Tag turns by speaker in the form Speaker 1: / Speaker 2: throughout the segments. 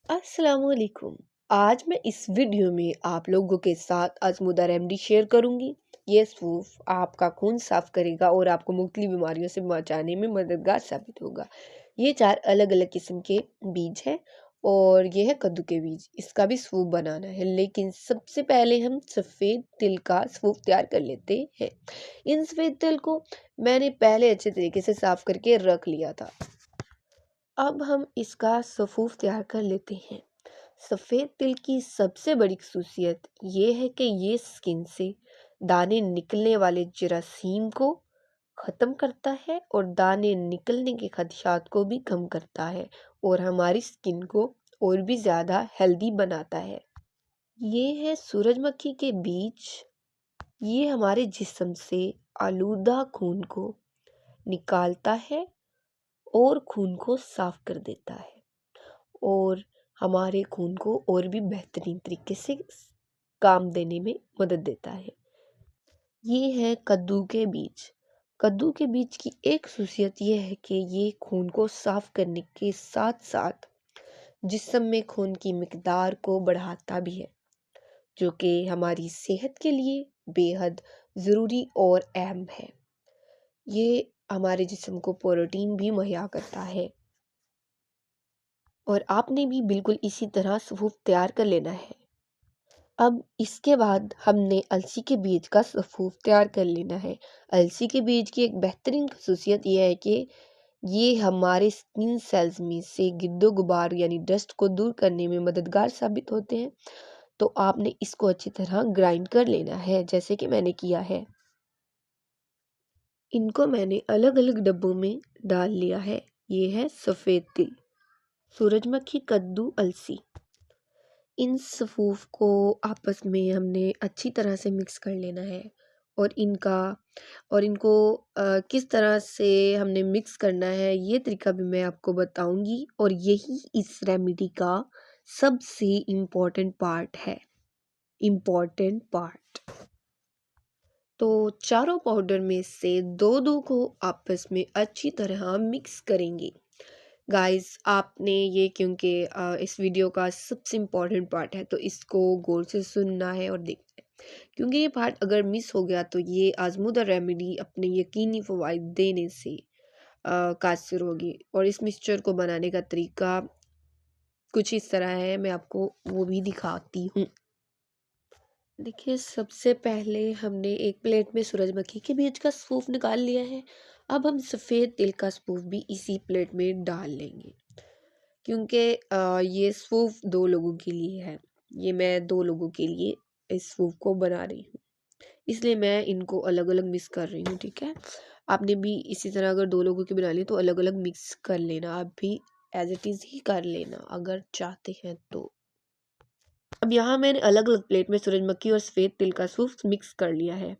Speaker 1: अस्सलामुअलैकुम। आज मैं इस वीडियो में आप लोगों के साथ अज़मुदा रेमेडी शेयर करूंगी। ये सूप आपका खून साफ करेगा और आपको मुख्तलिफ बीमारियों से बचाने में मददगार साबित होगा। ये 4 अलग अलग किस्म के बीज हैं और ये है कद्दू के बीज। इसका भी सूप बनाना है, लेकिन सबसे पहले हम सफ़ेद तिल का सूप तैयार कर लेते हैं। इन सफ़ेद तिल को मैंने पहले अच्छे तरीके से साफ करके रख लिया था। अब हम इसका सफ़ूफ तैयार कर लेते हैं। सफ़ेद तिल की सबसे बड़ी खसूसियत ये है कि ये स्किन से दाने निकलने वाले जरासीम को ख़त्म करता है और दाने निकलने के खदशात को भी कम करता है और हमारी स्किन को और भी ज़्यादा हेल्दी बनाता है। ये है सूरजमुखी के बीज। ये हमारे जिस्म से आलूदा खून को निकालता है और खून को साफ कर देता है और हमारे खून को और भी बेहतरीन तरीके से काम देने में मदद देता है। ये है कद्दू के बीज। कद्दू के बीज की एक खासियत ये है कि ये खून को साफ करने के साथ साथ जिस्म में खून की मिकदार को बढ़ाता भी है, जो कि हमारी सेहत के लिए बेहद ज़रूरी और अहम है। ये हमारे जिस्म को प्रोटीन भी मुहैया करता है और आपने भी बिल्कुल इसी तरह सूप तैयार कर लेना है। अब इसके बाद हमने अलसी के बीज का सूप तैयार कर लेना है। अलसी के बीज की एक बेहतरीन खसूसियत यह है कि ये हमारे स्किन सेल्स में से गिद्दो गुबार यानी डस्ट को दूर करने में मददगार साबित होते हैं। तो आपने इसको अच्छी तरह ग्राइंड कर लेना है, जैसे कि मैंने किया है। इनको मैंने अलग अलग डब्बों में डाल लिया है। ये है सफ़ेद तिल, सूरजमुखी, कद्दू, अलसी। इन सफ़ूफ को आपस में हमने अच्छी तरह से मिक्स कर लेना है और इनको किस तरह से हमने मिक्स करना है ये तरीका भी मैं आपको बताऊंगी और यही इस रेमेडी का सबसे इम्पोर्टेंट पार्ट है। इम्पोर्टेंट पार्ट तो चारों पाउडर में से दो दो को आपस में अच्छी तरह मिक्स करेंगे। गाइस, आपने ये क्योंकि इस वीडियो का सबसे इम्पोर्टेंट पार्ट है तो इसको गौर से सुनना है और देखना है, क्योंकि ये पार्ट अगर मिस हो गया तो ये आजमूदा रेमेडी अपने यकीनी फ़वाइद देने से कासिर होगी। और इस मिक्सचर को बनाने का तरीका कुछ इस तरह है, मैं आपको वो भी दिखाती हूँ। देखिए, सबसे पहले हमने एक प्लेट में सूरजमुखी के बीज का सूप निकाल लिया है। अब हम सफ़ेद तिल का सूप भी इसी प्लेट में डाल लेंगे, क्योंकि ये सूप 2 लोगों के लिए है। ये मैं 2 लोगों के लिए इस सूप को बना रही हूँ, इसलिए मैं इनको अलग-अलग मिक्स कर रही हूँ, ठीक है? आपने भी इसी तरह अगर 2 लोगों की बना ली तो अलग-अलग मिक्स कर लेना। आप भी एज़ इट इज़ ही कर लेना अगर चाहते हैं तो। अब यहाँ मैंने अलग-अलग प्लेट में सूरजमुखी और सफ़ेद तिल का सूप मिक्स कर लिया है।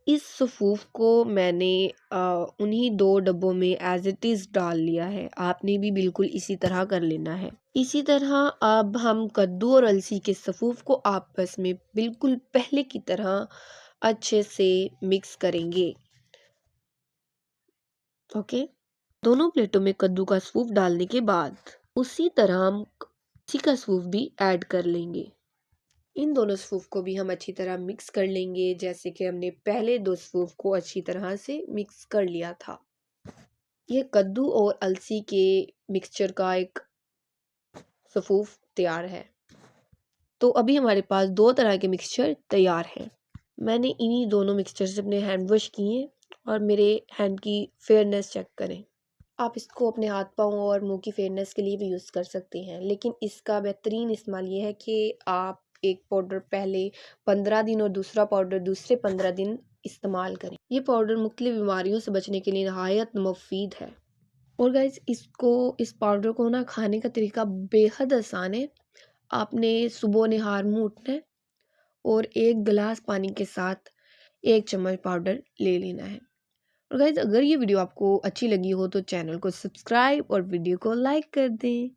Speaker 1: इस सूप को मैंने उन्हीं 2 डब्बों में एज़ इट इज़ डाल लिया है। आपने भी बिल्कुल इसी तरह कर लेना है। इसी तरह अब हम कद्दू और अलसी के सूप को आपस में बिल्कुल पहले की तरह अच्छे से मिक्स करेंगे। ओके? दोनों प्लेटों में कद्दू का सूप डालने के बाद उसी तरह हम अलसी का सूप भी ऐड कर लेंगे। इन दोनों सूप को भी हम अच्छी तरह मिक्स कर लेंगे, जैसे कि हमने पहले 2 सूप को अच्छी तरह से मिक्स कर लिया था। ये कद्दू और अलसी के मिक्सचर का एक सूप तैयार है। तो अभी हमारे पास 2 तरह के मिक्सचर तैयार हैं। मैंने इन्हीं दोनों मिक्सचर से अपने हैंड वॉश किए और मेरे हैंड की फेयरनेस चेक करें। आप इसको अपने हाथ पाँव और मुंह की फेयरनेस के लिए भी यूज़ कर सकते हैं, लेकिन इसका बेहतरीन इस्तेमाल ये है कि आप एक पाउडर पहले 15 दिन और दूसरा पाउडर दूसरे 15 दिन इस्तेमाल करें। ये पाउडर मुख्तलिफ बीमारियों से बचने के लिए नहायत मुफीद है। और गाइस, इस पाउडर को ना खाने का तरीका बेहद आसान है। आपने सुबह निहार मुँह उठना है और 1 गिलास पानी के साथ 1 चम्मच पाउडर ले लेना है। और गाइस, अगर ये वीडियो आपको अच्छी लगी हो तो चैनल को सब्सक्राइब और वीडियो को लाइक कर दें।